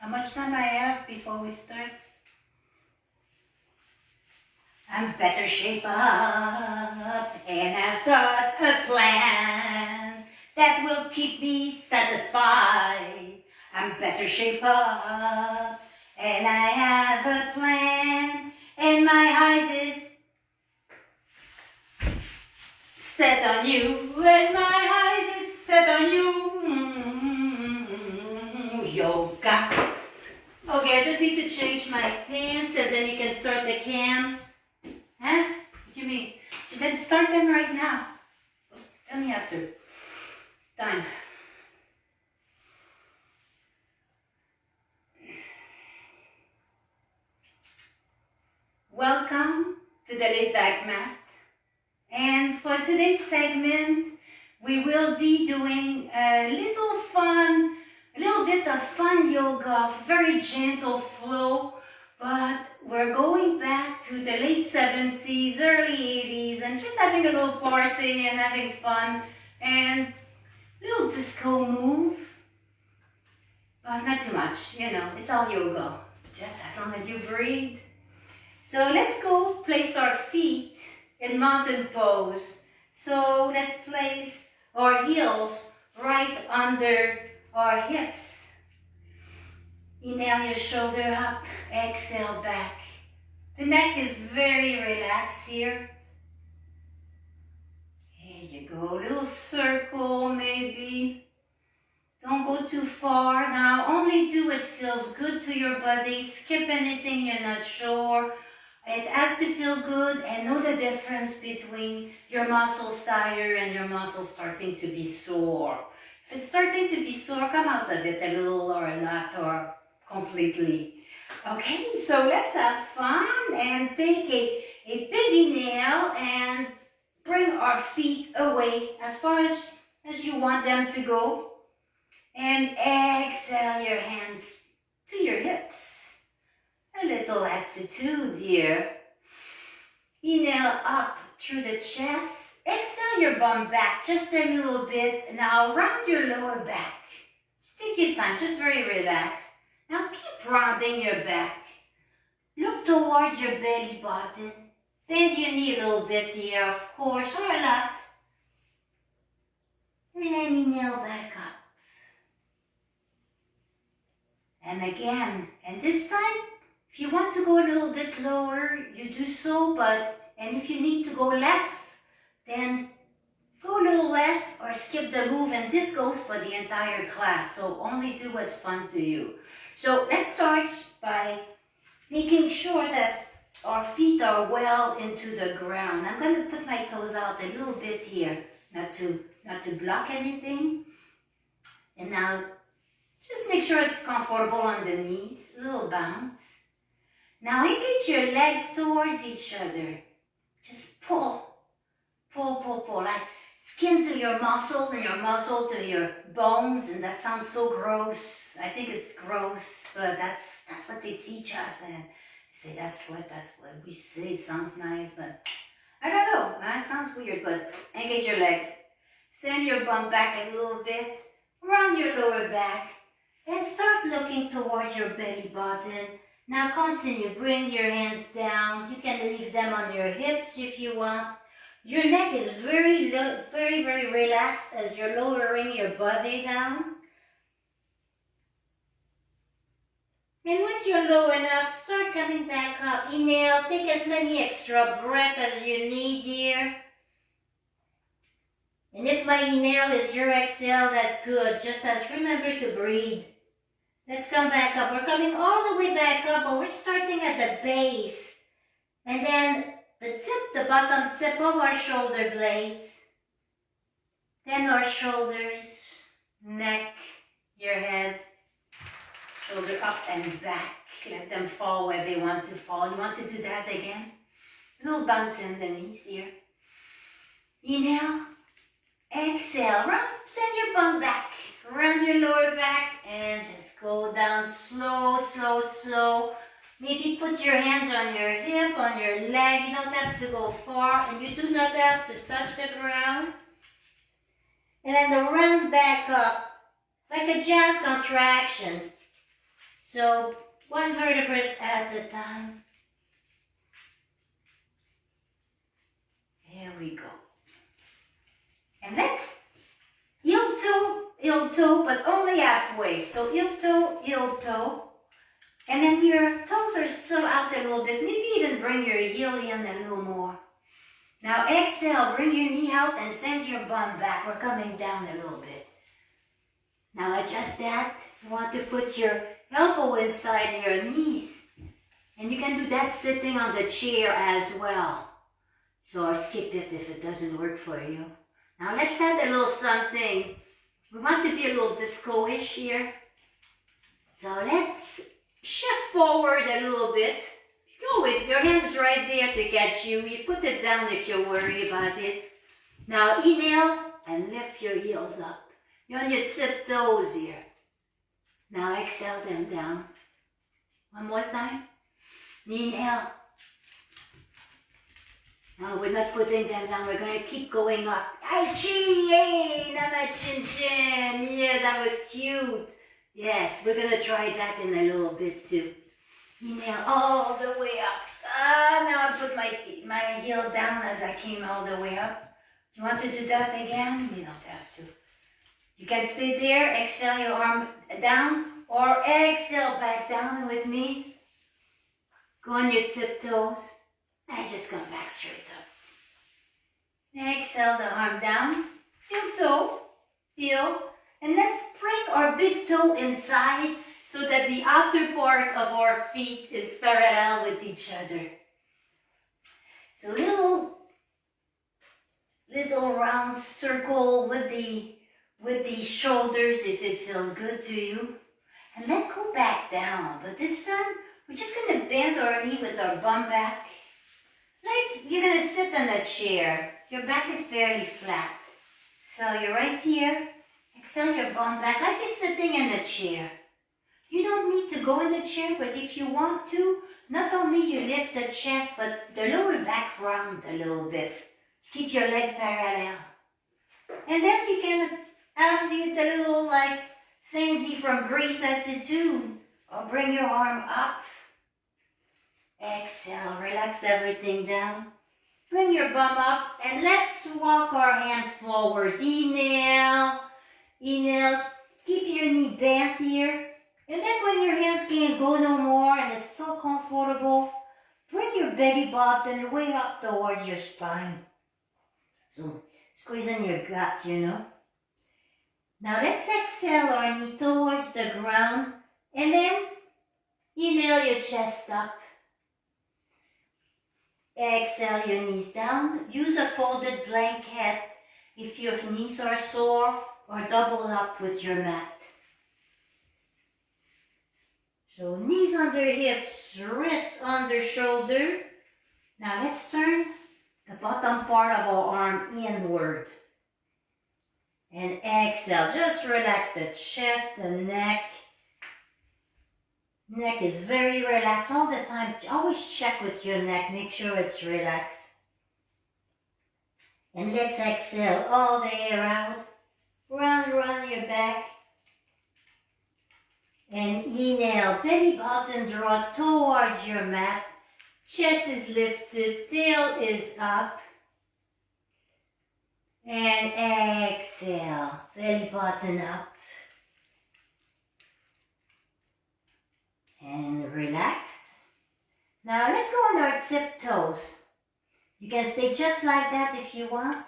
How much time I have before we start? I'm better shape up, and I've got a plan that will keep me satisfied. I'm better shape up, and I have a plan, and my eyes is set on you, and my eyes is set on you. Yoga. Okay, I just need to change my pants, and then you can start the cans. Huh? What do you mean? Then start them right now. Tell me after. Time. Welcome to the laid back mat. And for today's segment, we will be doing a little bit of fun yoga, very gentle flow, but we're going back to the late 70s, early 80s, and just having a little party and having fun, and a little disco move, but not too much, it's all yoga, just as long as you breathe. So let's go place our feet in mountain pose. So let's place our heels right under our hips. Inhale your shoulder up, exhale back. The neck is very relaxed here. Here you go, little circle maybe. Don't go too far. Now only do what feels good to your body. Skip anything you're not sure. It has to feel good, and know the difference between your muscles tired and your muscles starting to be sore. If it's starting to be sore, come out of it a little or a lot or completely. Okay, so let's have fun and take a big inhale and bring our feet away as far as you want them to go. And exhale your hands to your hips. A little attitude here. Inhale up through the chest. Exhale your bum back just a little bit. Now round your lower back. Just take your time, just very relaxed. Now keep rounding your back. Look towards your belly button. Bend your knee a little bit here, of course, or a lot. And then inhale back up. And again, and this time, if you want to go a little bit lower, you do so, and if you need to go less, then go a little less or skip the move, and this goes for the entire class, so only do what's fun to you. So let's start by making sure that our feet are well into the ground. I'm going to put my toes out a little bit here, not to block anything. And now, just make sure it's comfortable on the knees, a little bounce. Now engage your legs towards each other. Just pull, like skin to your muscle and your muscle to your bones, and that sounds so gross. I think it's gross, but that's what they teach us, and they say that's what we say. It sounds nice, but I don't know. That sounds weird, but engage your legs. Send your bum back a little bit, round your lower back, and start looking towards your belly button. Now continue, bring your hands down. You can leave them on your hips if you want. Your neck is very, very relaxed as you're lowering your body down. And once you're low enough, start coming back up. Inhale, take as many extra breaths as you need here. And if my inhale is your exhale, that's good. Just as remember to breathe. Let's come back up. We're coming all the way back up, but we're starting at the base. And then the bottom tip of our shoulder blades. Then our shoulders, neck, your head, shoulder up and back. Let them fall where they want to fall. You want to do that again? A little bounce in the knees here. Inhale, exhale, send your bum back. Round your lower back and just go down slow. Maybe put your hands on your hip, on your leg. You don't have to go far, and you do not have to touch the ground. And then the round back up, like a jazz contraction. So one vertebrae at a time. There we go. And let's heel toe, but only halfway. So heel toe. And then your toes are still out a little bit. Maybe even bring your heel in a little more. Now exhale, bring your knee out and send your bum back. We're coming down a little bit. Now adjust that. You want to put your elbow inside your knees. And you can do that sitting on the chair as well. So or skip it if it doesn't work for you. Now let's add a little something. We want to be a little disco-ish here. So let's shift forward a little bit. You can always, your hand's right there to catch you. You put it down if you worry about it. Now inhale and lift your heels up. You're on your tiptoes here. Now exhale them down. One more time. Inhale. Now we're not putting them down. We're going to keep going up. Aichi, yay, Namachin chin. Yeah, that was cute. Yes, we're going to try that in a little bit too. Inhale all the way up. Now I put my heel down as I came all the way up. You want to do that again? You don't have to. You can stay there, exhale your arm down, or exhale back down with me. Go on your tiptoes, and just come back straight up. Exhale the arm down, heel toe, heel, and let's bring our big toe inside so that the outer part of our feet is parallel with each other. So little round circle with the shoulders if it feels good to you. And let's go back down. But this time, we're just going to bend our knee with our bum back. Like you're going to sit on a chair. Your back is fairly flat. So you're right here. Extend your bum back like you're sitting in a chair. You don't need to go in the chair, but if you want to, not only you lift the chest, but the lower back round a little bit. Keep your leg parallel. And then you can have the little like Saint from Greece attitude. Or bring your arm up. Exhale, relax everything down. Bring your bum up and let's walk our hands forward. Inhale, inhale. Keep your knee bent here. And then when your hands can't go no more and it's so comfortable, bring your belly button way up towards your spine. So squeezing your gut, you know. Now let's exhale our knee towards the ground and then inhale your chest up. Exhale your knees down. Use a folded blanket if your knees are sore or double up with your mat. So knees under hips, wrist under shoulder. Now let's turn the bottom part of our arm inward. And exhale, just relax the chest, the neck. Neck is very relaxed all the time. Always check with your neck, make sure it's relaxed. And let's exhale all the air out. Run your back. And inhale, belly button draw towards your mat. Chest is lifted, tail is up. And exhale, belly button up. And relax. Now let's go on our tiptoes. You can stay just like that if you want.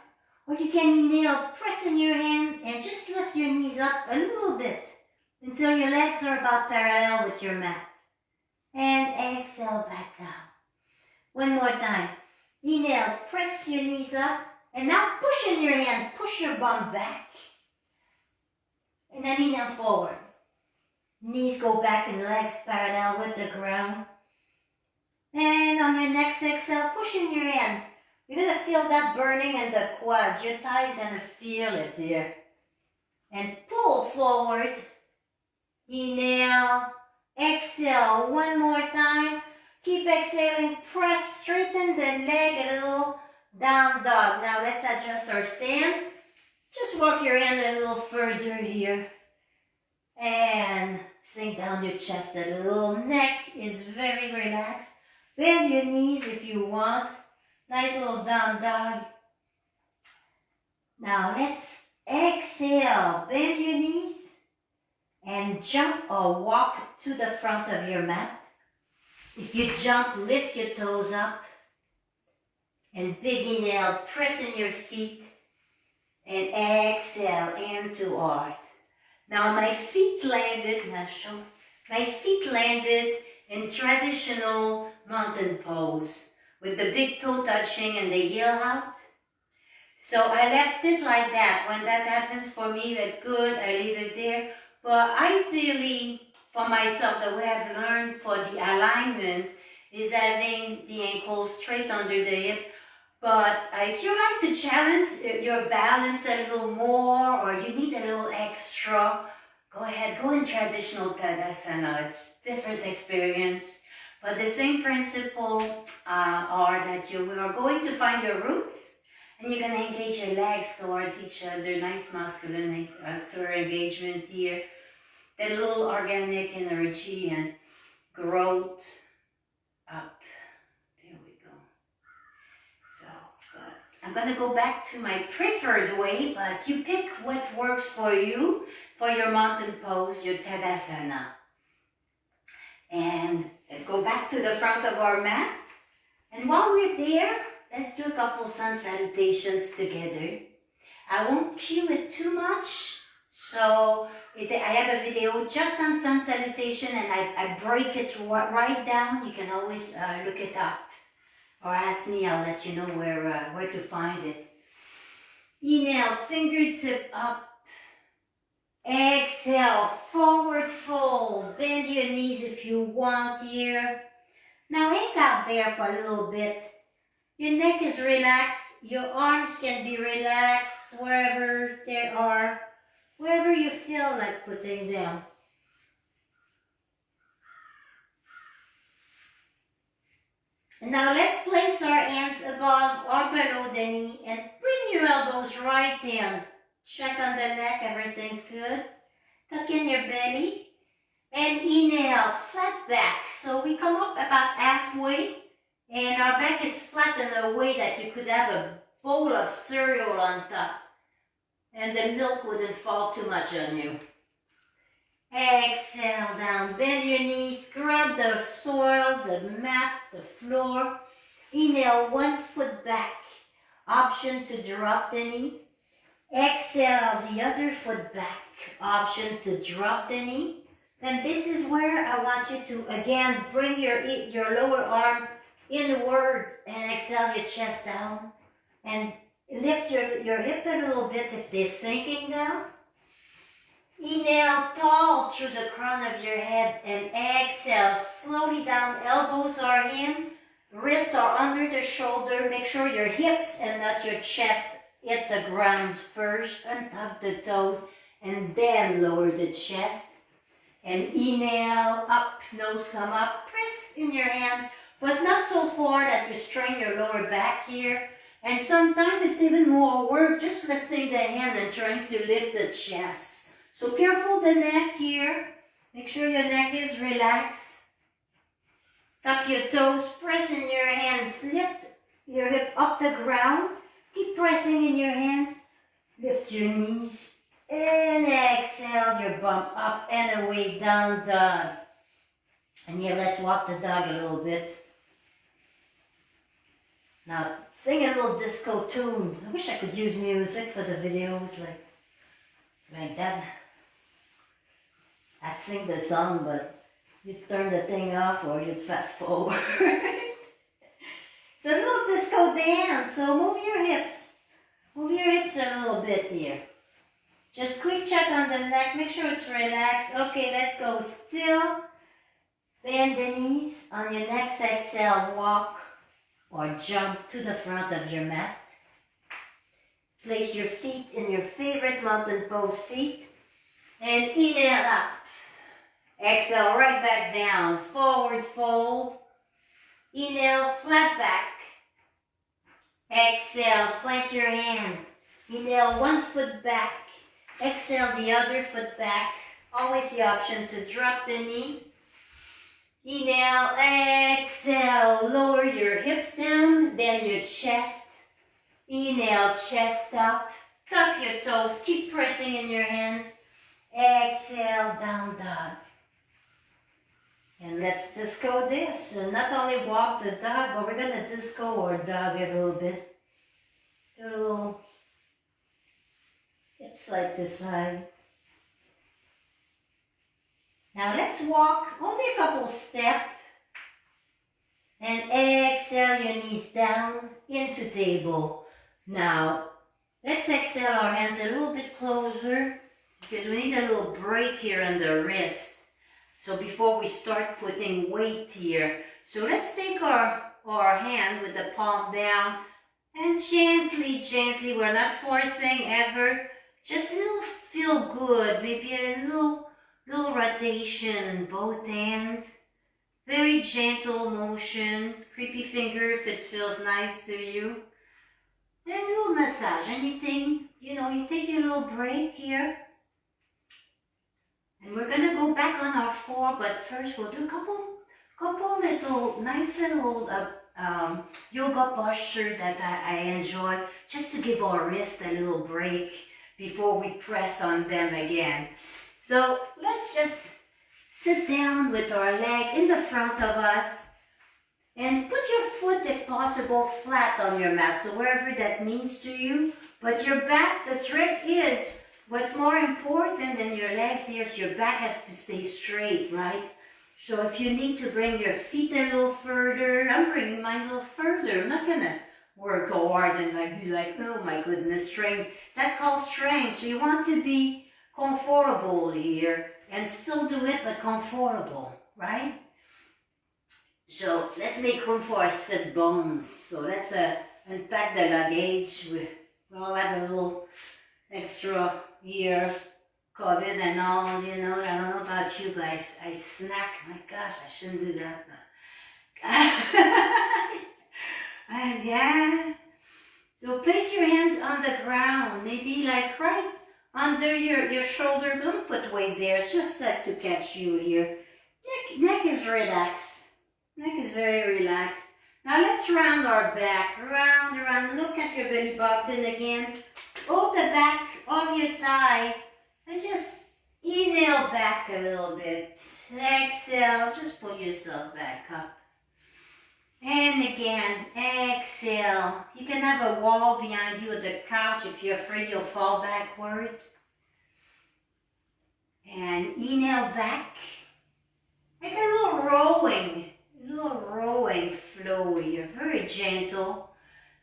Or you can inhale, press in your hand and just lift your knees up a little bit until your legs are about parallel with your mat. And exhale back down. One more time. Inhale, press your knees up. And now push in your hand, push your bum back. And then inhale forward. Knees go back and legs parallel with the ground. And on your next exhale, push in your hand. You're going to feel that burning in the quads. Your thigh's going to feel it here. And pull forward. Inhale. Exhale. One more time. Keep exhaling. Press, straighten the leg a little. Down dog. Now let's adjust our stand. Just walk your hand a little further here. And sink down your chest a little. Neck is very relaxed. Bend your knees if you want. Nice little down dog. Now let's exhale. Bend your knees and jump or walk to the front of your mat. If you jump, lift your toes up. And big inhale, press in your feet. And exhale into heart. Now my feet landed, my feet landed in traditional mountain pose with the big toe touching and the heel out. So I left it like that. When that happens for me, that's good. I leave it there. But ideally, for myself, the way I've learned for the alignment is having the ankles straight under the hip. But if you like to challenge your balance a little more or you need a little extra, go ahead, go in traditional Tadasana. It's different experience. But the same principle are that you are going to find your roots and you're going to engage your legs towards each other. Nice muscular engagement here. That little organic energy and growth up. I'm going to go back to my preferred way, but you pick what works for you, for your mountain pose, your Tadasana. And let's go back to the front of our mat. And while we're there, let's do a couple sun salutations together. I won't cue it too much. So I have a video just on sun salutation and I break it right down. You can always look it up. Or ask me, I'll let you know where to find it. Inhale, fingertip up. Exhale, forward fold. Bend your knees if you want here. Now hang out there for a little bit. Your neck is relaxed. Your arms can be relaxed wherever they are. Wherever you feel like putting them. Now let's place our hands above or below the knee and bring your elbows right in. Check on the neck, everything's good. Tuck in your belly and inhale, flat back. So we come up about halfway and our back is flat in a way that you could have a bowl of cereal on top and the milk wouldn't fall too much on you. Exhale down, bend your knees, grab the soil, the mat, the floor. Inhale, 1 foot back. Option to drop the knee. Exhale, the other foot back. Option to drop the knee. And this is where I want you to, again, bring your lower arm inward and exhale your chest down. And lift your hip a little bit if they're sinking down. Inhale tall through the crown of your head and exhale slowly down. Elbows are in, wrists are under the shoulder. Make sure your hips and not your chest hit the ground first. Untuck the toes and then lower the chest. And inhale up, nose come up. Press in your hand, but not so far that you strain your lower back here. And sometimes it's even more work just lifting the hand and trying to lift the chest. So careful the neck here. Make sure your neck is relaxed. Tuck your toes, press in your hands. Lift your hip up the ground. Keep pressing in your hands. Lift your knees. And exhale your bum up and away, down dog. And here, let's walk the dog a little bit. Now, sing a little disco tune. I wish I could use music for the videos like that. I'd sing the song, but you'd turn the thing off or you'd fast forward. So a little disco dance. So move your hips. Move your hips a little bit here. Just quick check on the neck. Make sure it's relaxed. Okay, let's go. Still. Bend the knees. On your next exhale, walk or jump to the front of your mat. Place your feet in your favorite mountain pose feet. And inhale up. Exhale right back down. Forward fold. Inhale, flat back. Exhale, plant your hand. Inhale, 1 foot back. Exhale, the other foot back. always the option to drop the knee. Inhale, exhale, lower your hips down, then your chest. Inhale, chest up, tuck your toes, keep pressing in your hands. Exhale, down dog. And let's disco this. And not only walk the dog, but we're going to disco or dog it a little bit. Do a little hips side to side. Now let's walk only a couple steps. And exhale your knees down into table. Now, let's exhale our hands a little bit closer because we need a little break here on the wrist. So before we start putting weight here. So let's take our hand with the palm down and gently, we're not forcing ever. Just a little feel good, maybe a little rotation in both hands. Very gentle motion, creepy finger if it feels nice to you. And a little massage, anything, you take your little break here. And we're gonna go back on our four, but first we'll do a couple little, nice little yoga posture that I enjoy, just to give our wrist a little break before we press on them again. So let's just sit down with our leg in the front of us and put your foot, if possible, flat on your mat, so wherever that means to you. But your back, the trick is, what's more important than your legs here is your back has to stay straight, right? So if you need to bring your feet a little further, I'm bringing mine a little further. I'm not going to work hard and be like, oh my goodness, strength. That's called strength. So you want to be comfortable here and still do it, but comfortable, right? So let's make room for our sit bones. So let's unpack the luggage. We all have a little extra here, COVID and all, I don't know about you, but I snack. My gosh, I shouldn't do that. And yeah. So place your hands on the ground, maybe like right under your shoulder. Don't put weight there. It's just like to catch you here. Neck is relaxed. Neck is very relaxed. Now let's round our back. Round. Look at your belly button again. Hold the back of your thigh and just inhale back a little bit. Exhale. Just pull yourself back up. And again, exhale. You can have a wall behind you or the couch if you're afraid you'll fall backward. And inhale back. Like a little rowing flow here, very gentle.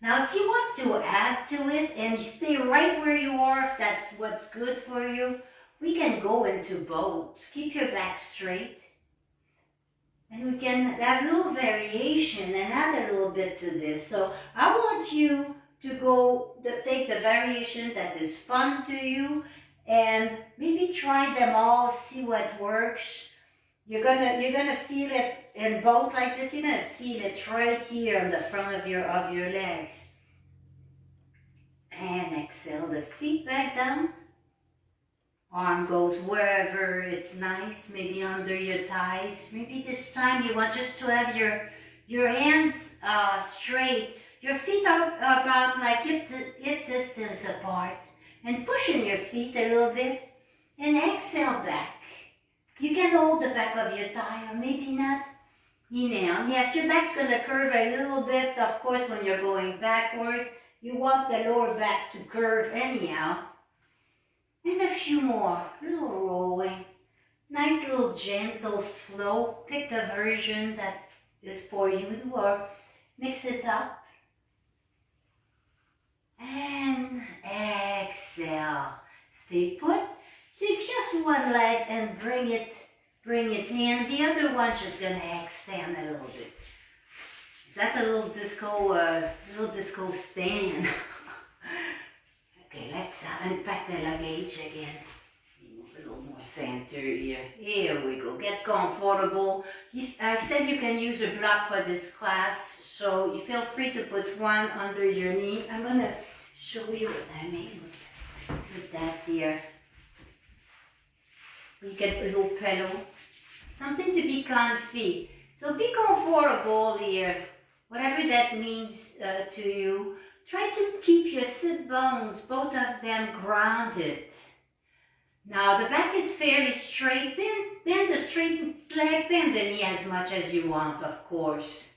Now if you want to add to it and stay right where you are, if that's what's good for you, we can go into both. Keep your back straight. And we can have a little variation and add a little bit to this. So I want you to take the variation that is fun to you and maybe try them all, see what works. You're gonna feel it in both like this. You're gonna feel it right here on the front of your legs. And exhale the feet back down. Arm goes wherever it's nice, maybe under your thighs. Maybe this time you want just to have your hands straight. Your feet are about like hip distance apart. And pushing your feet a little bit. And exhale back. You can hold the back of your thigh or maybe not. Inhale. Yes, your back's going to curve a little bit. Of course, when you're going backward, you want the lower back to curve anyhow. And a few more, little rolling. Nice little gentle flow. Pick the version that is for you or mix it up. And exhale. Stay put. Take just one leg and bring it in. The other one's just gonna extend a little bit. Is that a little disco stand? Okay, let's unpack the luggage again. Move a little more center here. Here we go. Get comfortable. I said you can use a block for this class, so you feel free to put one under your knee. I'm gonna show you what I made with that here. You get a little pillow. Something to be comfy. So be comfortable here. Whatever that means to you. Try to keep your sit bones, both of them, grounded. Now the back is fairly straight. Bend the straight leg, bend the knee as much as you want, of course.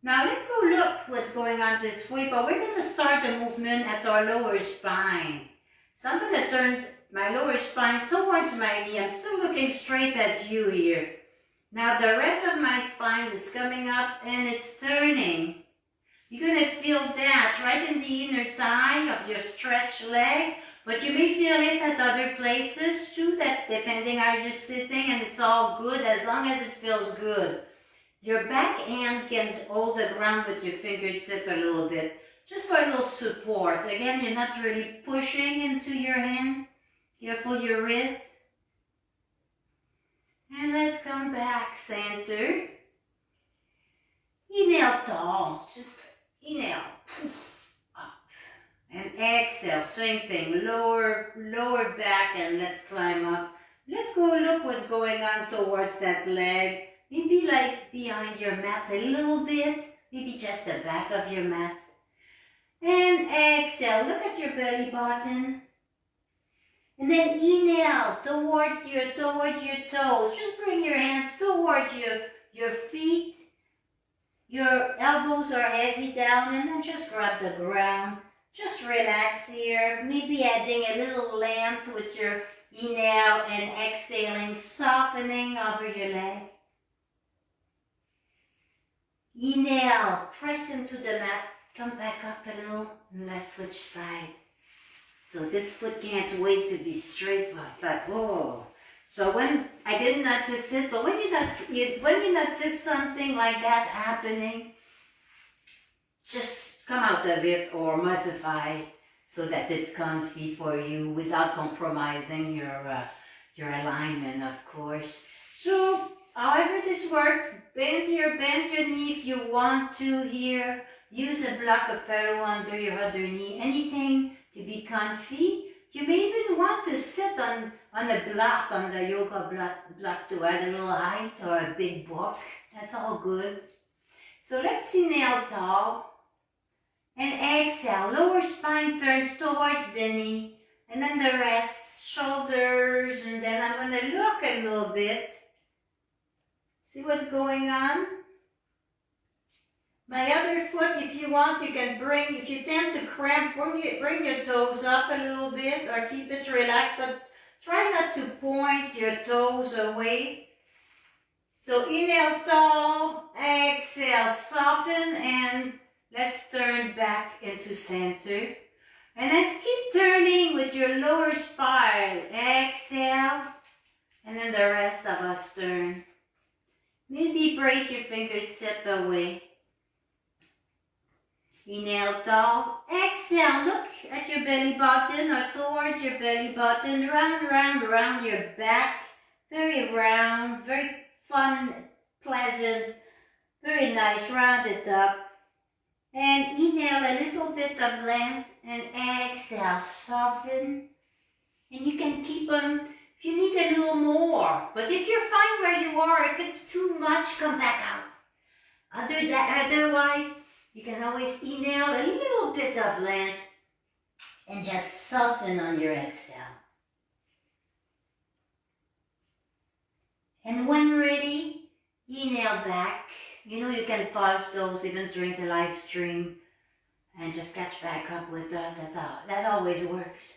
Now let's go look what's going on this way, but we're going to start the movement at our lower spine. So I'm going to turn my lower spine towards my knee. I'm still looking straight at you here. Now the rest of my spine is coming up and it's turning. You're going to feel that right in the inner thigh of your stretched leg, but you may feel it at other places too, that depending how you're sitting, and it's all good as long as it feels good. Your back hand can hold the ground with your fingertip a little bit, just for a little support. Again, you're not really pushing into your hand. Careful your wrist. And let's come back, center. Inhale tall, just inhale, up. And exhale, same thing, lower back and let's climb up. Let's go look what's going on towards that leg. Maybe like behind your mat a little bit, maybe just the back of your mat. And exhale, look at your belly button. And then inhale towards your toes. Just bring your hands towards your feet. Your elbows are heavy down and then just grab the ground. Just relax here. Maybe adding a little length with your inhale and exhaling, softening over your leg. Inhale, press into the mat. Come back up a little and let's switch side. So this foot can't wait to be straight. It's like, whoa. So when I didn't notice it, but when you notice something like that happening, just come out of it or modify it so that it's comfy for you without compromising your alignment, of course. So however this works, bend your knee if you want to here. Use a block of pillow under your other knee. Anything to be comfy. You may even want to sit on a block, on the yoga block to add a little height or a big book. That's all good. So let's inhale tall and exhale. Lower spine turns towards the knee and then the rest, shoulders, and then I'm going to look a little bit. See what's going on? My other foot, if you want, you can bring, if you tend to cramp, bring your toes up a little bit or keep it relaxed, but try not to point your toes away. So inhale tall, exhale, soften, and let's turn back into center. And let's keep turning with your lower spine. Exhale, and then the rest of us turn. Maybe brace your fingertip away. Inhale tall, exhale, look at your belly button or towards your belly button, round your back, very round, very fun, pleasant, very nice, round it up. And inhale a little bit of length and exhale, soften. And you can keep them if you need a little more. But if you're fine where you are, if it's too much, come back out. Otherwise, you can always inhale a little bit of length and just soften on your exhale. And when ready, inhale back. You know you can pause those even during the live stream and just catch back up with us. That always works.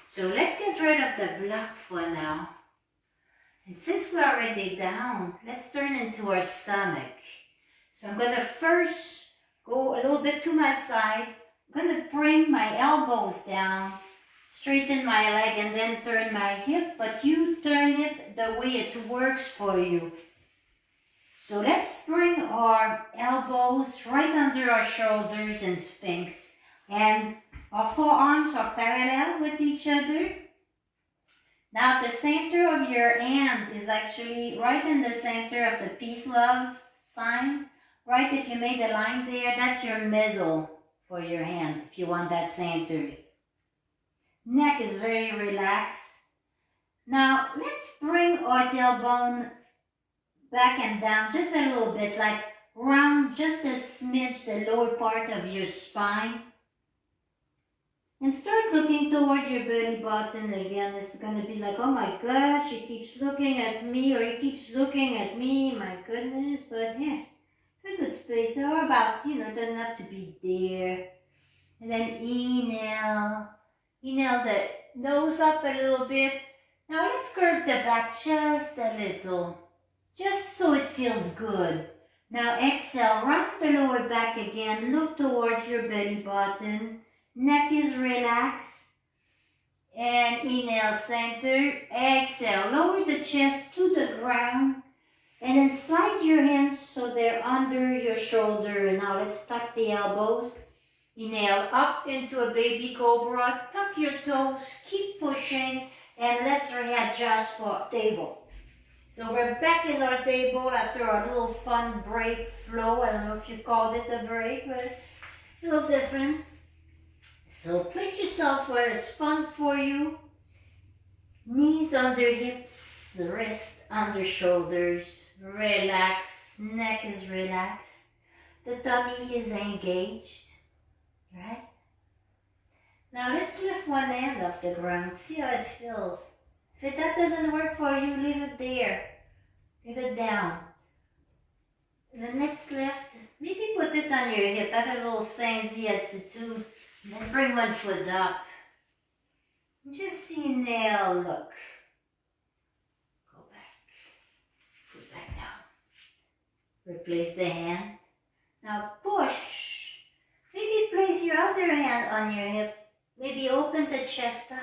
So let's get rid of the block for now. And since we're already down, let's turn into our stomach. So I'm going to first go a little bit to my side. I'm going to bring my elbows down, straighten my leg, and then turn my hip. But you turn it the way it works for you. So let's bring our elbows right under our shoulders in Sphinx. And our forearms are parallel with each other. Now the center of your hand is actually right in the center of the peace love sign. Right, if you made a line there, that's your middle for your hand, if you want that centered. Neck is very relaxed. Now, let's bring our tailbone back and down just a little bit, like round just a smidge the lower part of your spine. And start looking towards your belly button again. It's going to be like, oh my God, she keeps looking at me, or he keeps looking at me, my goodness. But yeah, it's a good space. Or about, it doesn't have to be there. And then inhale the nose up a little bit. Now let's curve the back just a little, just so it feels good. Now exhale, round the lower back again, look towards your belly button. Neck is relaxed. And inhale, center. Exhale, lower the chest to the ground. And then slide your hands so they're under your shoulder. And now let's tuck the elbows. Inhale up into a baby cobra. Tuck your toes. Keep pushing. And let's readjust for table. So we're back in our table after our little fun break flow. I don't know if you called it a break, but it's a little different. So place yourself where it's fun for you. Knees under hips, wrist under shoulders. Relax, neck is relaxed. The tummy is engaged, right? Now let's lift one hand off the ground, see how it feels. If that doesn't work for you, leave it there. Leave it down. And the next lift, maybe put it on your hip. Have a little Sanzi attitude. And then bring one foot up. Just inhale, look. Go back. Foot back down. Replace the hand. Now push. Maybe place your other hand on your hip. Maybe open the chest up.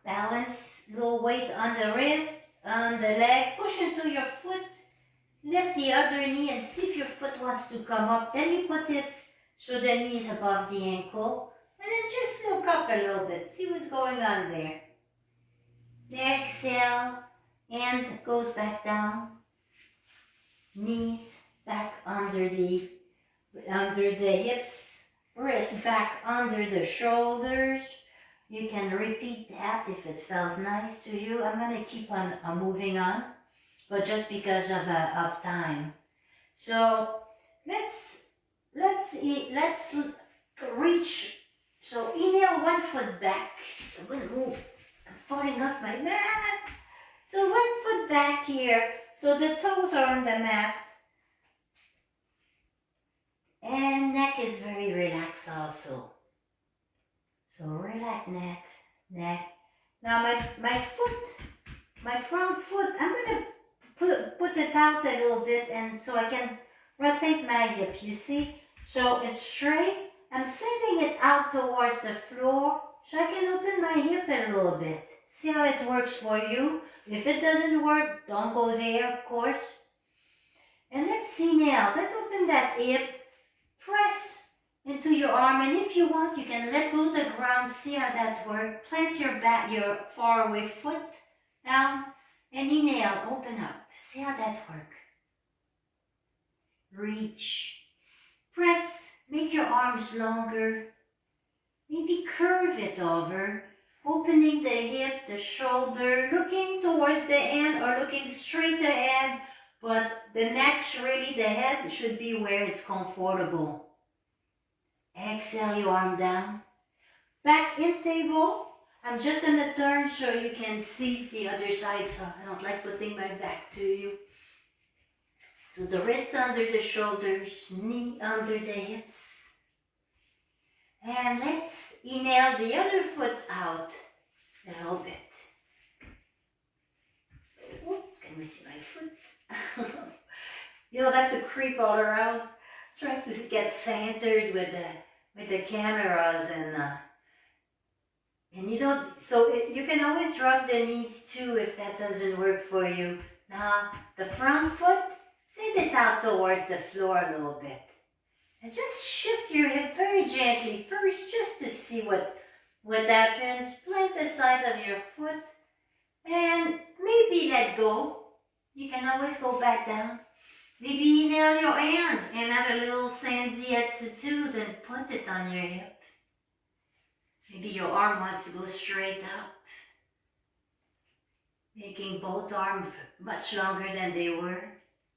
Balance, little weight on the wrist, on the leg. Push into your foot. Lift the other knee and see if your foot wants to come up. Then you put it so the knee is above the ankle. And then just look up a little bit. See what's going on there. Exhale. Hand goes back down. Knees back under the hips. Wrist back under the shoulders. You can repeat that if it feels nice to you. I'm going to keep on moving on, but just because of time. So let's reach. So inhale, one foot back. So I'm going to move. I'm falling off my mat. So 1 foot back here. So the toes are on the mat. And neck is very relaxed also. So relax neck. Now my front foot, I'm going to put it out a little bit, and so I can rotate my hip, you see? So it's straight. I'm sending it out towards the floor so I can open my hip a little bit. See how it works for you? If it doesn't work, don't go there, of course. And let's see nails. Let's open that hip. Press into your arm, and if you want, you can let go of the ground. See how that works. Plant your far away foot down, and inhale, open up. See how that works. Reach. Press. Make your arms longer. Maybe curve it over. Opening the hip, the shoulder, looking towards the end or looking straight ahead. But the neck, really the head, should be where it's comfortable. Exhale your arm down. Back in table. I'm just going to turn so you can see the other side. So I don't like putting my back to you. So the wrist under the shoulders, knee under the hips. And let's inhale the other foot out a little bit. Can we see my foot? You don't have to creep all around. Trying to get centered with the cameras, and you don't. So you can always drop the knees too if that doesn't work for you. Now the front foot, send it out towards the floor a little bit, and just shift your hip very gently first, just to see what happens. Plant the side of your foot, and maybe let go. You can always go back down. Maybe inhale your hand and have a little Sanzi attitude and put it on your hip. Maybe your arm wants to go straight up. Making both arms much longer than they were.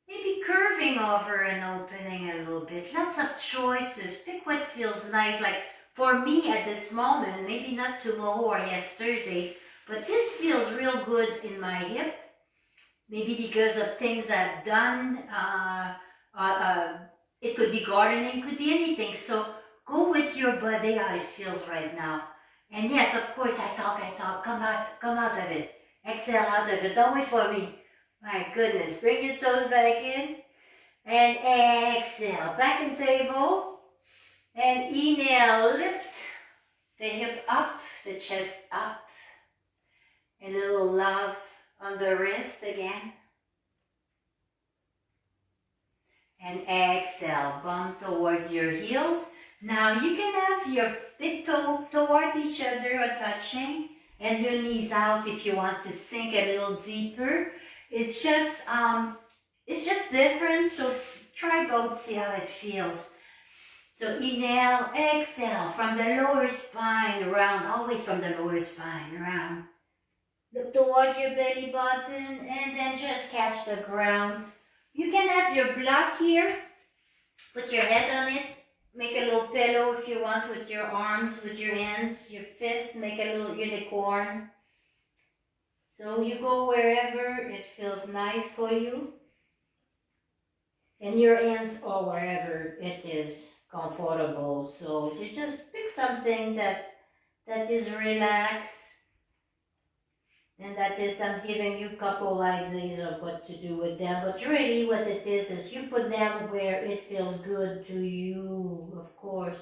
Maybe curving over and opening a little bit. Lots of choices. Pick what feels nice. Like for me at this moment, maybe not tomorrow or yesterday, but this feels real good in my hip. Maybe because of things I've done. It could be gardening, could be anything. So go with your body how it feels right now. And yes, of course, I talk. Come out of it. Exhale out of it. Don't wait for me. My goodness. Bring your toes back in. And exhale. Back in table. And inhale. Lift the hip up, the chest up. A little love on the wrist again. And exhale. Bump towards your heels. Now you can have your big toe toward each other or touching. And your knees out if you want to sink a little deeper. It's just different, so try both, see how it feels. So inhale, exhale, from the lower spine round, always from the lower spine round. Look towards your belly button and then just catch the ground. You can have your block here, put your head on it. Make a little pillow if you want with your arms, with your hands, your fist, make a little unicorn. So you go wherever it feels nice for you. And your hands are wherever it is comfortable. So you just pick something that is relaxed. And that is, I'm giving you a couple ideas of what to do with them. But really what it is you put them where it feels good to you, of course.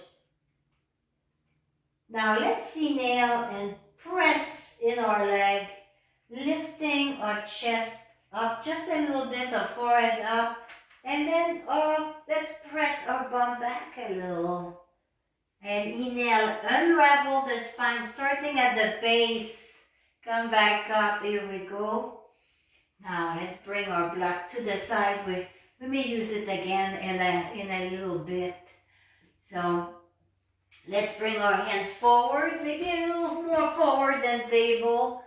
Now let's inhale and press in our leg, lifting our chest up, just a little bit, our forehead up. And then let's press our bum back a little. And inhale, unravel the spine, starting at the base. Come back up, here we go. Now let's bring our block to the side. We may use it again in a little bit. So let's bring our hands forward, maybe a little more forward than table.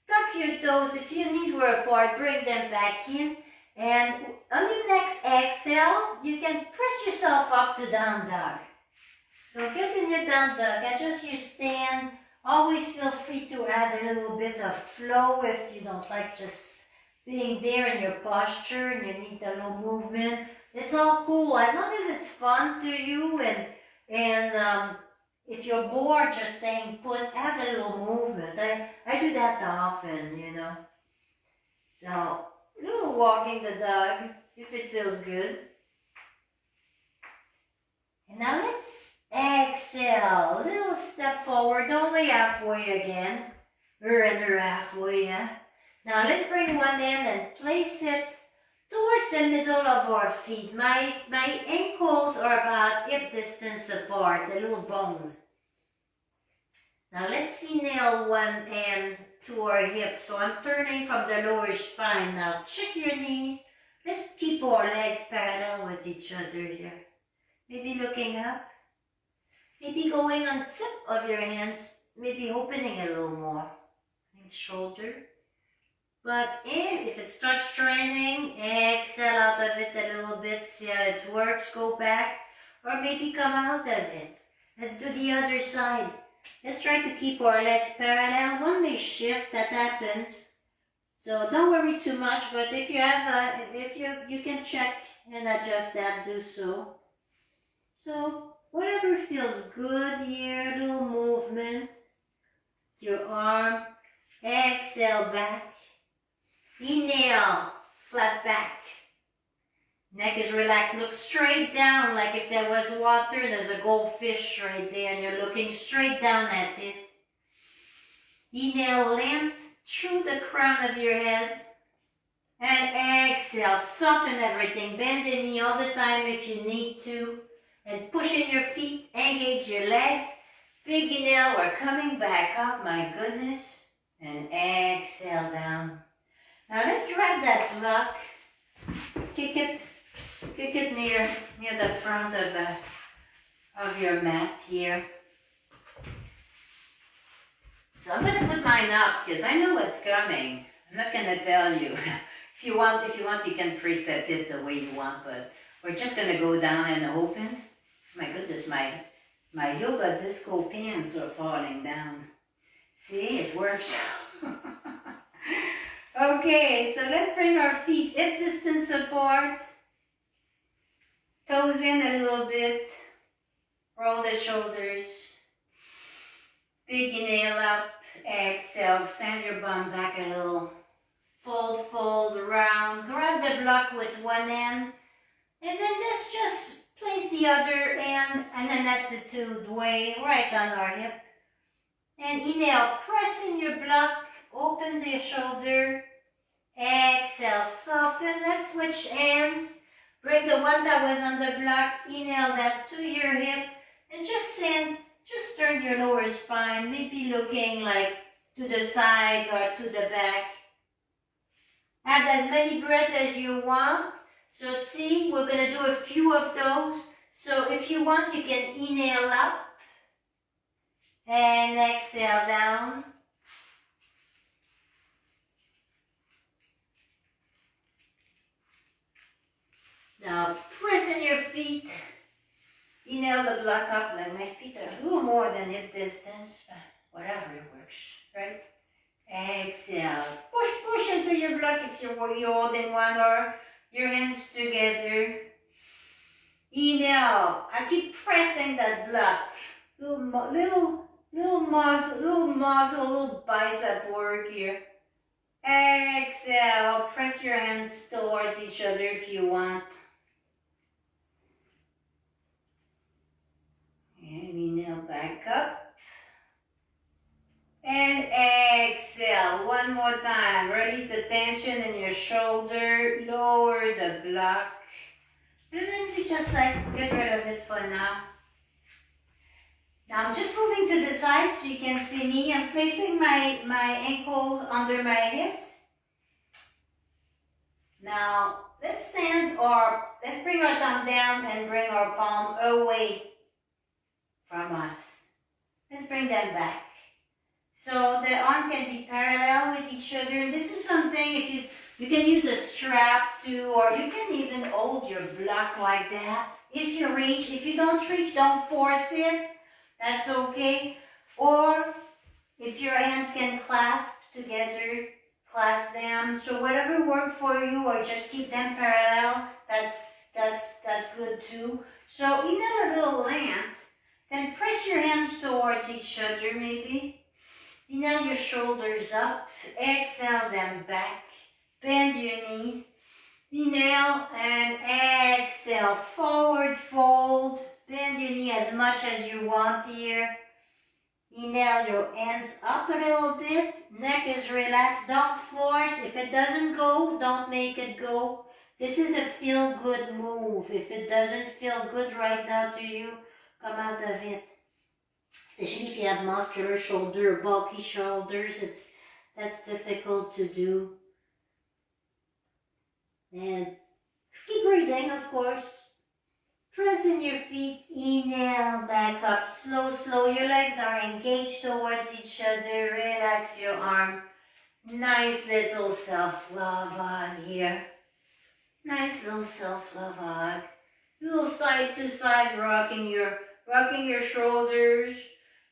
Tuck your toes. If your knees were apart, bring them back in. And on your next exhale, you can press yourself up to down dog. So get in your down dog. Adjust your stand. Always feel free to add a little bit of flow if you don't like just being there in your posture and you need a little movement. It's all cool as long as it's fun to you, and if you're bored just staying put, add a little movement. I do that often, you know. So a little walking the dog if it feels good. And now let's exhale, a little step forward, only halfway again. We're under halfway, yeah. Now let's bring one in and place it towards the middle of our feet. My ankles are about hip distance apart, a little bone. Now let's inhale one hand to our hips. So I'm turning from the lower spine now. Check your knees. Let's keep our legs parallel with each other here. Maybe looking up. Maybe going on tip of your hands, maybe opening a little more. Shoulder. But if it starts straining, exhale out of it a little bit, see how it works, go back, or maybe come out of it. Let's do the other side. Let's try to keep our legs parallel. One may shift, that happens. So don't worry too much, but if you have you can check and adjust that, do so. So whatever feels good here, a little movement. Your arm, exhale back. Inhale, flat back. Neck is relaxed. Look straight down like if there was water and there's a goldfish right there and you're looking straight down at it. Inhale, length through the crown of your head. And exhale, soften everything. Bend the knee all the time if you need to. And push in your feet, engage your legs. Big inhale, we're coming back up, my goodness. And exhale down. Now let's grab that block. Kick it near the front of your mat here. So I'm going to put mine up because I know what's coming. I'm not gonna tell you. If you want, you can preset it the way you want, but we're just gonna go down and open. My goodness, my yoga disco pants are falling down. See, it works. Okay, so let's bring our feet hip distance apart. Toes in a little bit. Roll the shoulders. Big inhale up. Exhale. Send your bum back a little. Fold, fold around. Grab the block with one hand. And then let's just place the other hand in an attitude way right on our hip. And inhale, press in your block. Open the shoulder. Exhale, soften. Let's switch hands. Bring the one that was on the block. Inhale that to your hip. And just turn your lower spine. Maybe looking like to the side or to the back. Add as many breaths as you want. So see, we're going to do a few of those. So if you want, you can inhale up. And exhale down. Now press in your feet. Inhale the block up. Like my feet are a little more than hip distance, but whatever it works, right? Exhale. Push into your block if you're holding one or your hands together. Inhale. I keep pressing that block. Little muscle, little bicep work here. Exhale. Press your hands towards each other if you want. And inhale back up. And exhale. One more time. Release the tension in your shoulder. Lower the block. And then you just get rid of it for now. Now I'm just moving to the side so you can see me. I'm placing my ankle under my hips. Now let's let's bring our thumb down and bring our palm away from us. Let's bring them back. So the arm can be parallel with each other. This is something if you can use a strap too, or you can even hold your block like that. If you reach, if you don't reach, don't force it. That's okay. Or if your hands can clasp together, clasp them. So whatever works for you, or just keep them parallel. That's good too. So inhale a little length. Then press your hands towards each other maybe. Inhale your shoulders up. Exhale them back. Bend your knees. Inhale and exhale. Forward fold. Bend your knee as much as you want here. Inhale your hands up a little bit. Neck is relaxed. Don't force. If it doesn't go, don't make it go. This is a feel-good move. If it doesn't feel good right now to you, come out of it. Especially if you have muscular shoulder, bulky shoulders, that's difficult to do. And keep breathing, of course. Press in your feet, inhale, back up, slow. Your legs are engaged towards each other. Relax your arm. Nice little self-love hug here. Nice little self-love hug. Little side to side, rocking your shoulders.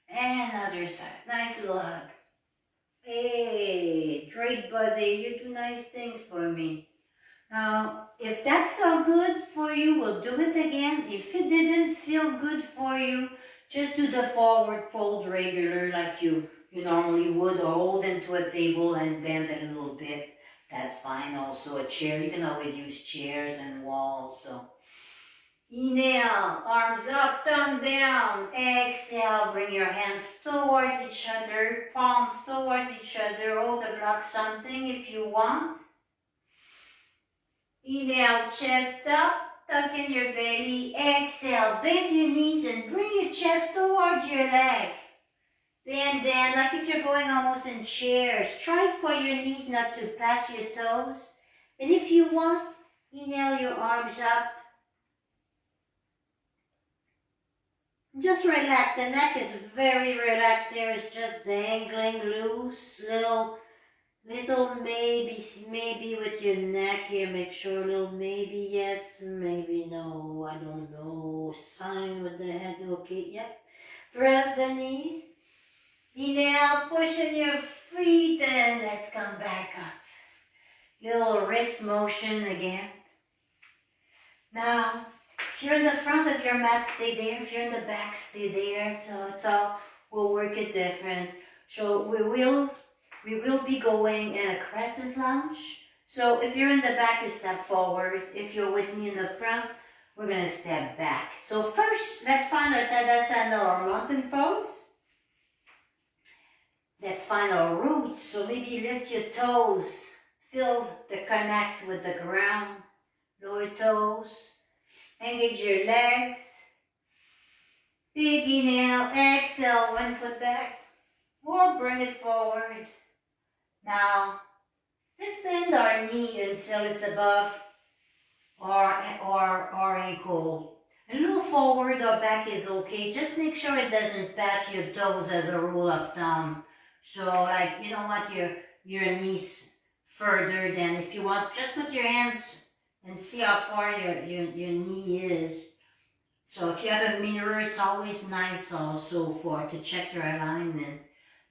And other side. Nice little hug. Hey, great buddy. You do nice things for me. Now, if that felt good for you, we'll do it again. If it didn't feel good for you, just do the forward fold regular like you normally would, or hold into a table and bend it a little bit. That's fine. Also a chair. You can always use chairs and walls. So inhale, arms up, thumb down. Exhale, bring your hands towards each other, palms towards each other. Hold the block something if you want. Inhale, chest up, tuck in your belly. Exhale, bend your knees and bring your chest towards your leg. Bend, like if you're going almost in chairs. Try for your knees not to pass your toes. And if you want, inhale your arms up. Just relax. The neck is very relaxed. There is just dangling loose. Little maybe with your neck here. Make sure a little maybe yes, maybe no. I don't know. Sign with the head. Okay, yep. Press the knees. Inhale, pushing your feet and let's come back up. Little wrist motion again. Now, if you're in the front of your mat, stay there. If you're in the back, stay there. So it's all, we'll work it different. So we will be going in a crescent lunge. So if you're in the back, you step forward. If you're with me in the front, we're going to step back. So first, let's find our Tadasana or mountain pose. Let's find our roots. So maybe lift your toes. Feel the connect with the ground. Lower toes. Engage your legs. Big inhale. Exhale. One foot back. Or bring it forward. Now, let's bend our knee until it's above our ankle. A little forward or back is okay. Just make sure it doesn't pass your toes as a rule of thumb. So like you don't want your knees further than, if you want, just put your hands and see how far your knee is. So if you have a mirror, it's always nice also to check your alignment.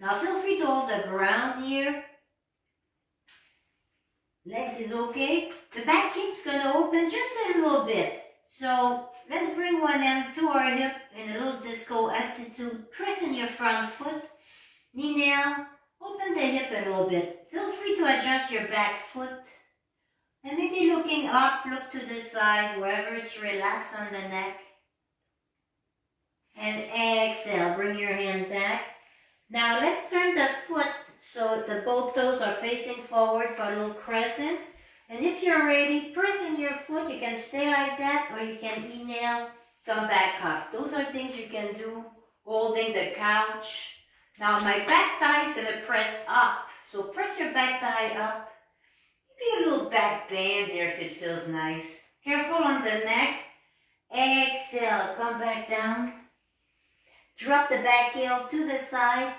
Now feel free to hold the ground here. Legs is okay. The back hip's gonna open just a little bit. So let's bring one hand to our hip in a little disco attitude. Press in your front foot. Inhale. Open the hip a little bit. Feel free to adjust your back foot. And maybe looking up, look to the side, wherever it's relaxed on the neck. And exhale. Bring your hand back. Now let's turn the foot so the both toes are facing forward for a little crescent. And if you're ready, press in your foot. You can stay like that, or you can inhale, come back up. Those are things you can do holding the couch. Now my back thigh is going to press up. So press your back thigh up. Maybe a little back bend there if it feels nice. Careful on the neck. Exhale, come back down. Drop the back heel to the side.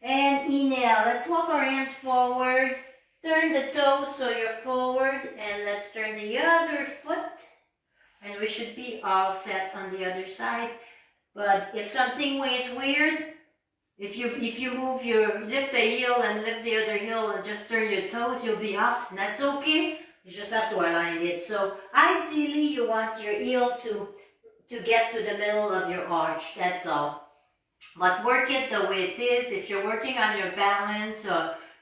And inhale. Let's walk our hands forward. Turn the toes so you're forward. And let's turn the other foot. And we should be all set on the other side. But if something went weird, if you lift the heel and lift the other heel and just turn your toes, you'll be off. And that's okay. You just have to align it. So ideally, you want your heel to get to the middle of your arch. That's all. But work it the way it is. If you're working on your balance,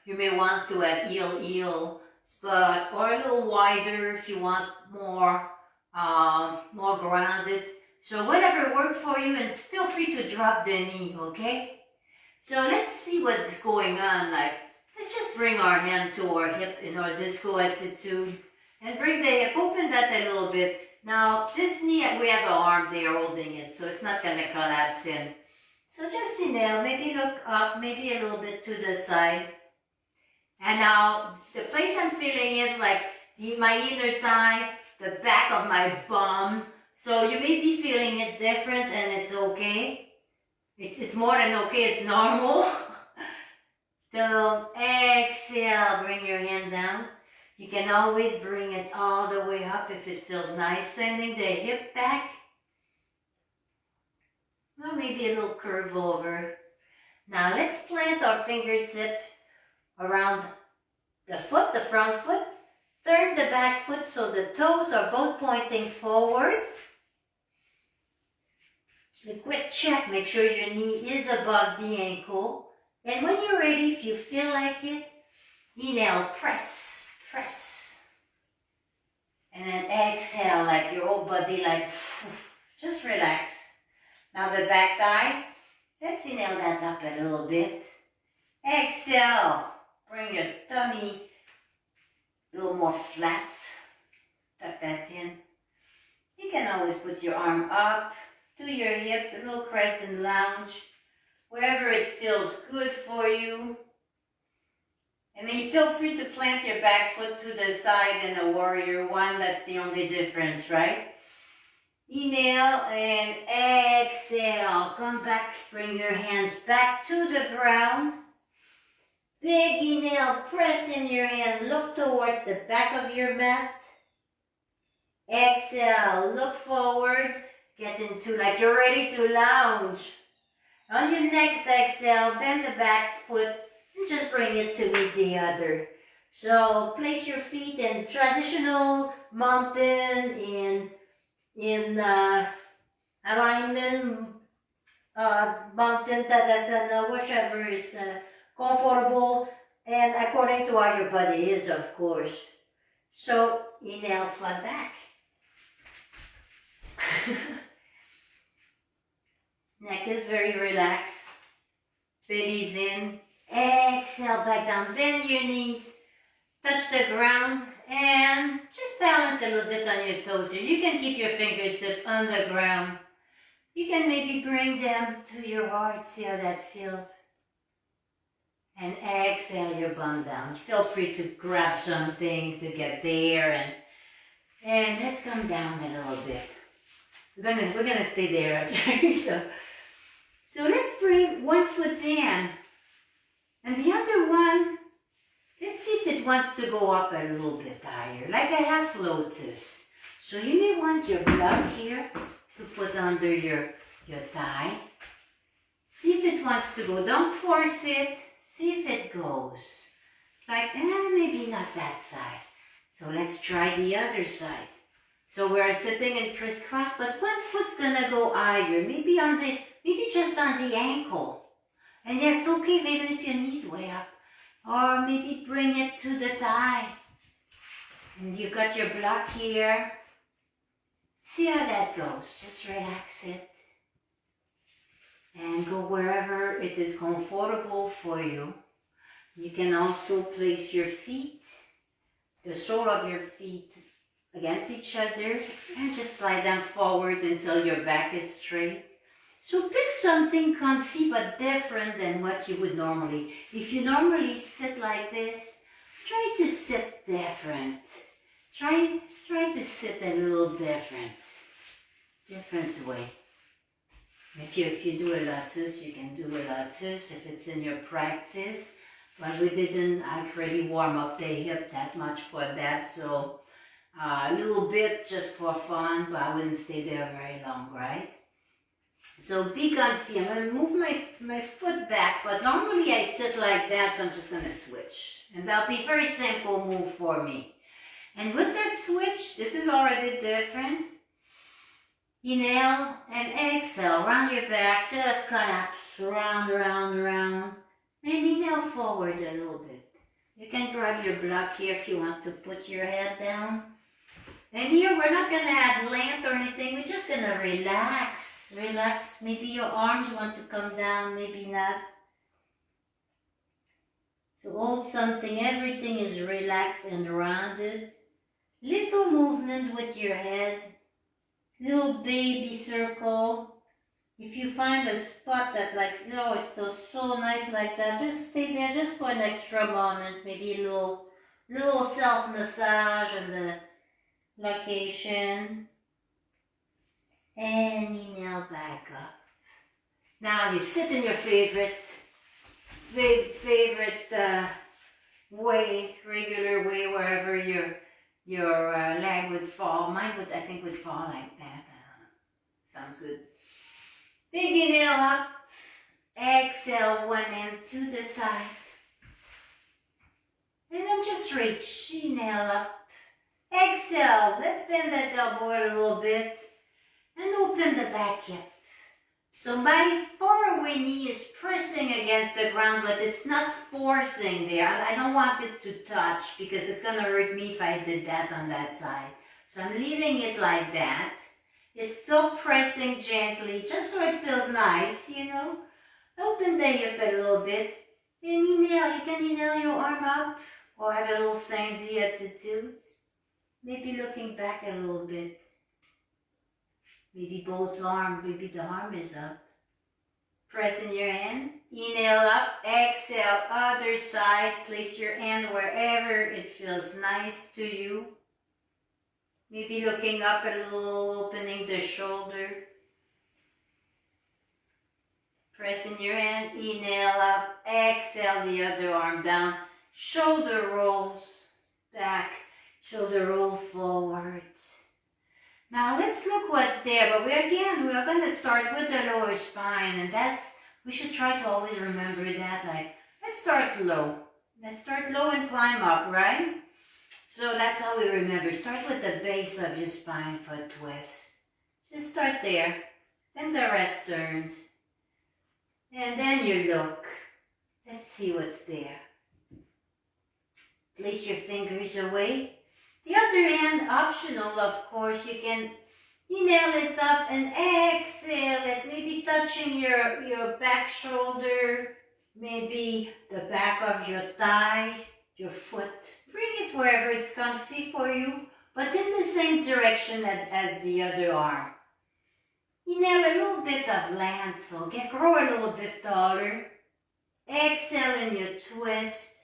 you may want to have heel, but or a little wider if you want more grounded. So whatever works for you, and feel free to drop the knee, okay? So let's see what's going on. Like, let's just bring our hand to our hip in our disco attitude, and bring the hip, open that a little bit. Now this knee, we have an arm there holding it, so it's not gonna collapse in. So just inhale, maybe look up, maybe a little bit to the side. And now, the place I'm feeling is like my inner thigh, the back of my bum. So you may be feeling it different, and it's okay. It's more than okay, it's normal. So exhale, bring your hand down. You can always bring it all the way up if it feels nice. Sending the hip back. Well, maybe a little curve over. Now let's plant our fingertip around the foot, the front foot. Turn the back foot so the toes are both pointing forward. A quick check, make sure your knee is above the ankle. And when you're ready, if you feel like it, inhale, press, press. And then exhale, like your whole body, like, just relax. Now the back thigh, let's inhale that up a little bit. Exhale, bring your tummy a little more flat. Tuck that in. You can always put your arm up to your hip, a little crescent lunge, wherever it feels good for you. And then feel free to plant your back foot to the side in a warrior one. That's the only difference, right? Inhale and exhale. Come back. Bring your hands back to the ground. Big inhale, press in your hand, look towards the back of your mat. Exhale, look forward, get into like you're ready to lounge. On your next exhale, bend the back foot and just bring it to meet the other. So place your feet in traditional mountain in alignment, mountain tadasana, whichever is comfortable and according to how your body is, of course. So inhale, flat back. Neck is very relaxed. Belly's in. Exhale, back down. Bend your knees. Touch the ground. And just balance a little bit on your toes here. You can keep your fingertips on the ground. You can maybe bring them to your heart. See how that feels. And exhale your bum down. Feel free to grab something to get there. And let's come down a little bit. We're gonna stay there actually. So let's bring one foot in. And the other one, let's see if it wants to go up a little bit higher, like a half lotus. So you may want your block here to put under your thigh. See if it wants to go. Don't force it. See if it goes. Like, maybe not that side. So let's try the other side. So we're sitting in crisscross, but one foot's gonna go higher. Maybe just on the ankle. And that's okay, even if your knee's way up. Or maybe bring it to the thigh. And you got your block here. See how that goes. Just relax it. And go wherever it is comfortable for you. You can also place your feet, the sole of your feet against each other and just slide them forward until your back is straight. So pick something comfy but different than what you would normally. If you normally sit like this, try to sit different. Try to sit a little different way. If you do a lotus, you can do a lotus if it's in your practice. But we didn't really warm up the hip that much for that, so a little bit just for fun, but I wouldn't stay there very long, right? So be comfy. I'm going to move my foot back, but normally I sit like that, so I'm just going to switch. And that'll be a very simple move for me. And with that switch, this is already different. Inhale and exhale, round your back, just collapse, round, round, round. And inhale forward a little bit. You can grab your block here if you want to put your head down. And here we're not going to add length or anything, we're just going to relax. Relax. Maybe your arms want to come down, maybe not. So hold something, everything is relaxed and rounded. Little movement with your head. Little baby circle. If you find a spot that it feels so nice like that, just stay there just for an extra moment. Maybe a little self-massage and the location. And inhale back up. Now you sit in your favorite way, regular way, wherever your leg would fall. Mine I think would fall like that. Sounds good. Big inhale up. Exhale one end to the side. And then just reach. Inhale up. Exhale. Let's bend that elbow a little bit. And open the back hip. So my far away knee is pressing against the ground, but it's not forcing there. I don't want it to touch because it's going to hurt me if I did that on that side. So I'm leaving it like that. It's still pressing gently, just so it feels nice, you know. Open the hip a little bit. And inhale. You can inhale your arm up or have a little Sandy attitude. Maybe looking back a little bit. Maybe the arm is up. Press in your hand. Inhale up, exhale, other side. Place your hand wherever it feels nice to you. Maybe looking up a little, opening the shoulder. Pressing your hand, inhale up, exhale the other arm down, shoulder rolls back, shoulder roll forward. Now let's look what's there, but we are going to start with the lower spine, and we should try to always remember that, like, let's start low. Let's start low and climb up, right? So that's how we remember. Start with the base of your spine for a twist. Just start there, then the rest turns. And then you look. Let's see what's there. Place your fingers away. The other hand, optional, of course. You can inhale it up and exhale it. Maybe touching your back shoulder, maybe the back of your thigh, your foot. Bring it wherever it's comfy for you, but in the same direction as the other arm. Inhale a little bit of length, so grow a little bit taller. Exhale in your twist.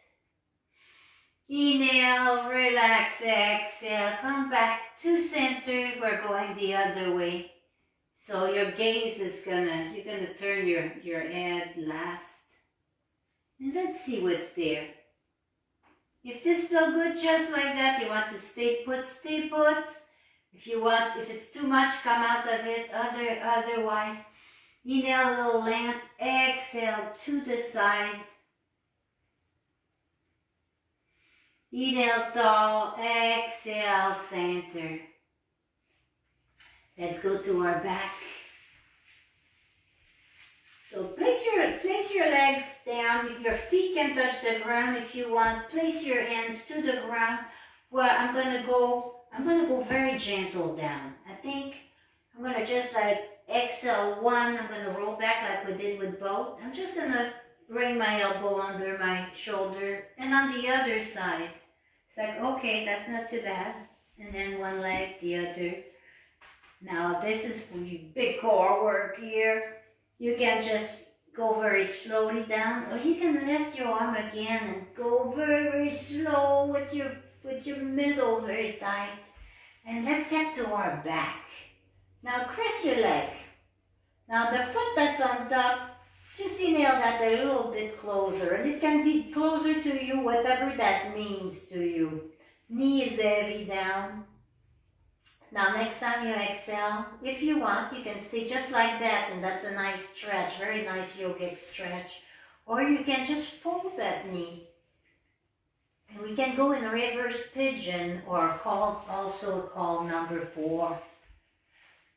Inhale, relax, exhale, come back to center. We're going the other way. So your gaze is you're gonna turn your head last. And let's see what's there. If this feels good just like that, you want to stay put, stay put. If it's too much, come out of it. Otherwise, inhale a little length, exhale to the side. Inhale tall, exhale center. Let's go to our back. So place your legs down. Your feet can touch the ground if you want. Place your hands to the ground. Well, I'm gonna go very gentle down. I think I'm gonna just like exhale one. I'm gonna roll back like we did with both. I'm just gonna bring my elbow under my shoulder, and on the other side, it's like, okay, that's not too bad. And then one leg, the other. Now this is for you big core work here. You can just go very slowly down, or you can lift your arm again and go very slow with your middle very tight. And let's get to our back. Now cross your leg. Now the foot that's on top, just inhale that a little bit closer. And it can be closer to you, whatever that means to you. Knee is heavy down. Now next time you exhale, if you want, you can stay just like that, and that's a nice stretch, very nice yogic stretch. Or you can just fold that knee. And we can go in a reverse pigeon, or also called number 4.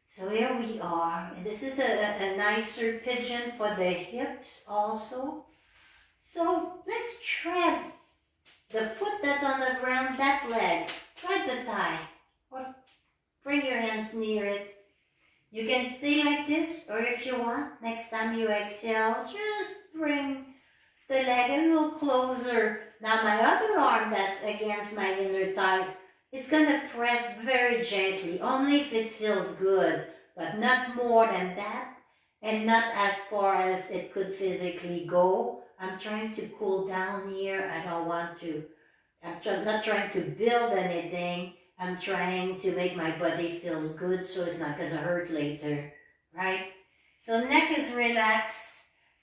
So here we are, and this is a nicer pigeon for the hips also. So let's tread the foot that's on the ground, that leg, tread the thigh, or bring your hands near it. You can stay like this, or if you want, next time you exhale, just bring the leg a little closer. Now my other arm that's against my inner thigh, it's going to press very gently, only if it feels good, but not more than that, and not as far as it could physically go. I'm trying to cool down here. I'm not trying to build anything. I'm trying to make my body feels good so it's not going to hurt later, right? So neck is relaxed.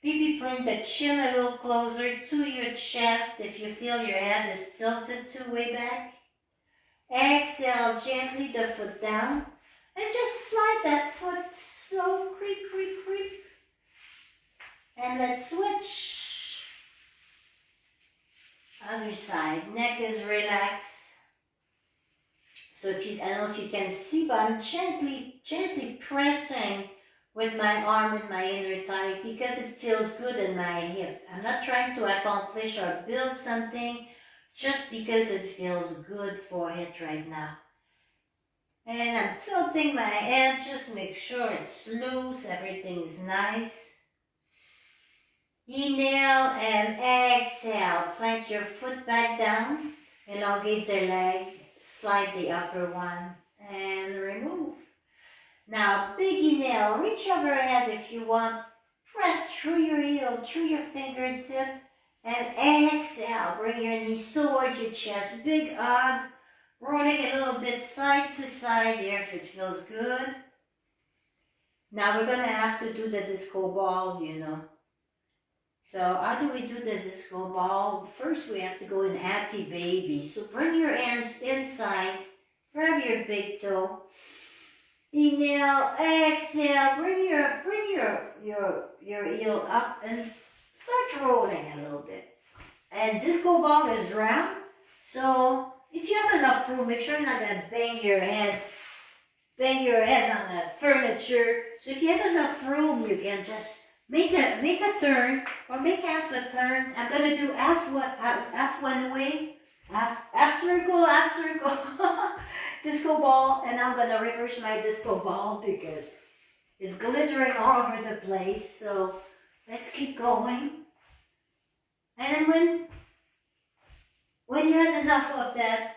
Maybe bring the chin a little closer to your chest if you feel your head is tilted too way back. Exhale gently the foot down and just slide that foot slow, creep, creep, creep. And let's switch. Other side, neck is relaxed. So I don't know if you can see, but I'm gently pressing with my arm in my inner thigh because it feels good in my hip. I'm not trying to accomplish or build something, just because it feels good for it right now. And I'm tilting my head, just make sure it's loose, everything's nice. Inhale and exhale, plant your foot back down, elongate the leg. Slide the upper one and remove. Now, big inhale, reach overhead if you want. Press through your heel, through your fingertip, and exhale. Bring your knees towards your chest. Big hug, rolling a little bit side to side there if it feels good. Now we're gonna have to do the disco ball, you know. So how do we do the disco ball? First we have to go in happy baby. So bring your hands inside, grab your big toe. Inhale, exhale, bring your heel up and start rolling a little bit. And disco ball is round, so if you have enough room, make sure you're not gonna bang your head on the furniture. So if you have enough room, you can just make a turn or make half a turn. I'm gonna do half one way, half circle, disco ball, and I'm gonna reverse my disco ball because it's glittering all over the place. So let's keep going. And when you had enough of that,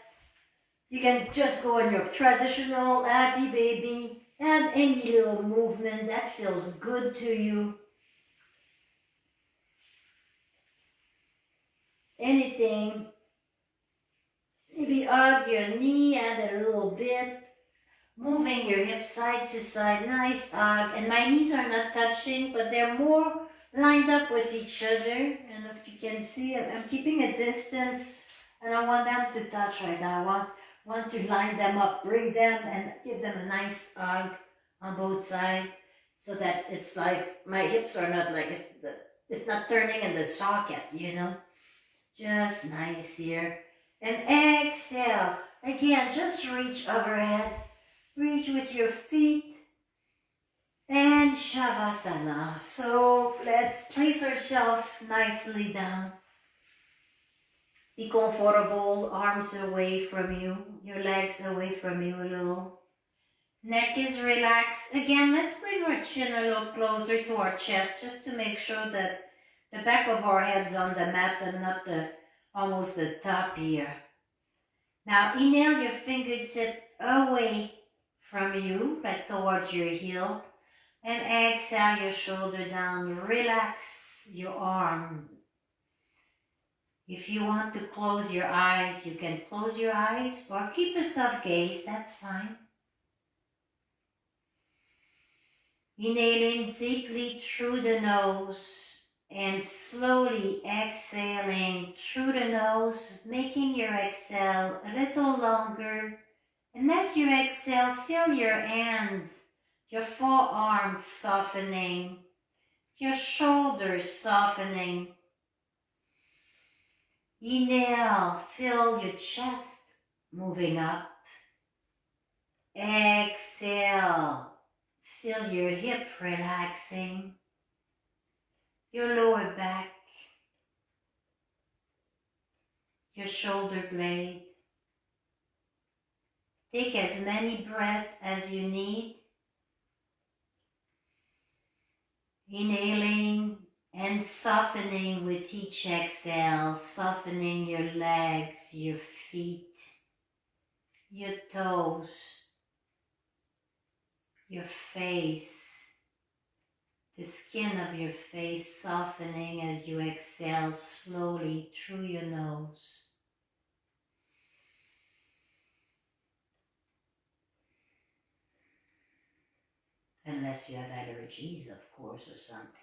you can just go in your traditional happy baby, add any little movement that feels good to you. Anything. Maybe hug your knee, add a little bit. Moving your hips side to side, nice hug. And my knees are not touching, but they're more lined up with each other. And if you can see, I'm keeping a distance. I don't want them to touch right now. I want to line them up, bring them and give them a nice hug on both sides so that it's like my hips are not like, it's not turning in the socket, you know. Just nice here. And exhale. Again, just reach overhead. Reach with your feet. And Shavasana. So let's place ourselves nicely down. Be comfortable, arms away from you, your legs away from you a little. Neck is relaxed. Again, let's bring our chin a little closer to our chest just to make sure that the back of our head's on the mat and not almost the top here. Now inhale your fingertip away from you, right towards your heel. And exhale your shoulder down. Relax your arm. If you want to close your eyes, you can close your eyes or keep a soft gaze, that's fine. Inhaling deeply through the nose and slowly exhaling through the nose, making your exhale a little longer. And as you exhale, feel your hands, your forearm softening, your shoulders softening. Inhale, feel your chest moving up. Exhale, feel your hip relaxing, your lower back, your shoulder blade. Take as many breaths as you need. Inhaling and softening with each exhale, softening your legs, your feet, your toes, your face, the skin of your face softening as you exhale slowly through your nose. Unless you have allergies, of course, or something.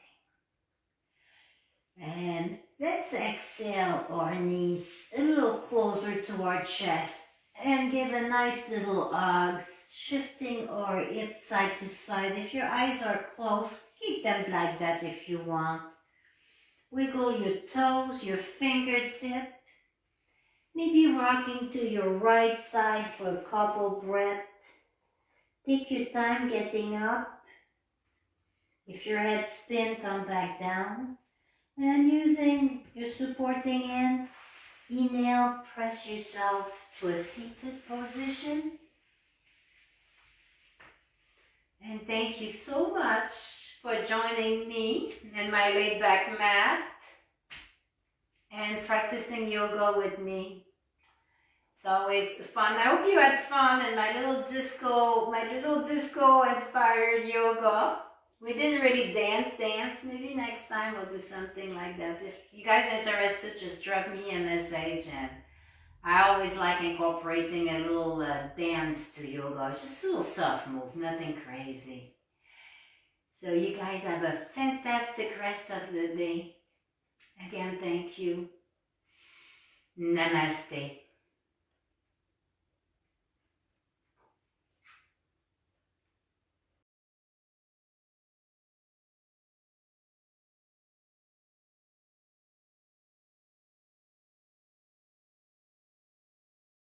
And let's exhale our knees a little closer to our chest and give a nice little hug, shifting our hips side to side. If your eyes are closed, keep them like that if you want. Wiggle your toes, your fingertip. Maybe rocking to your right side for a couple breaths. Take your time getting up. If your head spin, come back down. And using your supporting hand, inhale, press yourself to a seated position. And thank you so much for joining me in my laid back mat and practicing yoga with me. It's always fun. I hope you had fun in my little disco inspired yoga. We didn't really dance. Maybe next time we'll do something like that. If you guys are interested, just drop me a message. And I always like incorporating a little dance to yoga. It's just a little soft move, nothing crazy. So you guys have a fantastic rest of the day. Again, thank you. Namaste.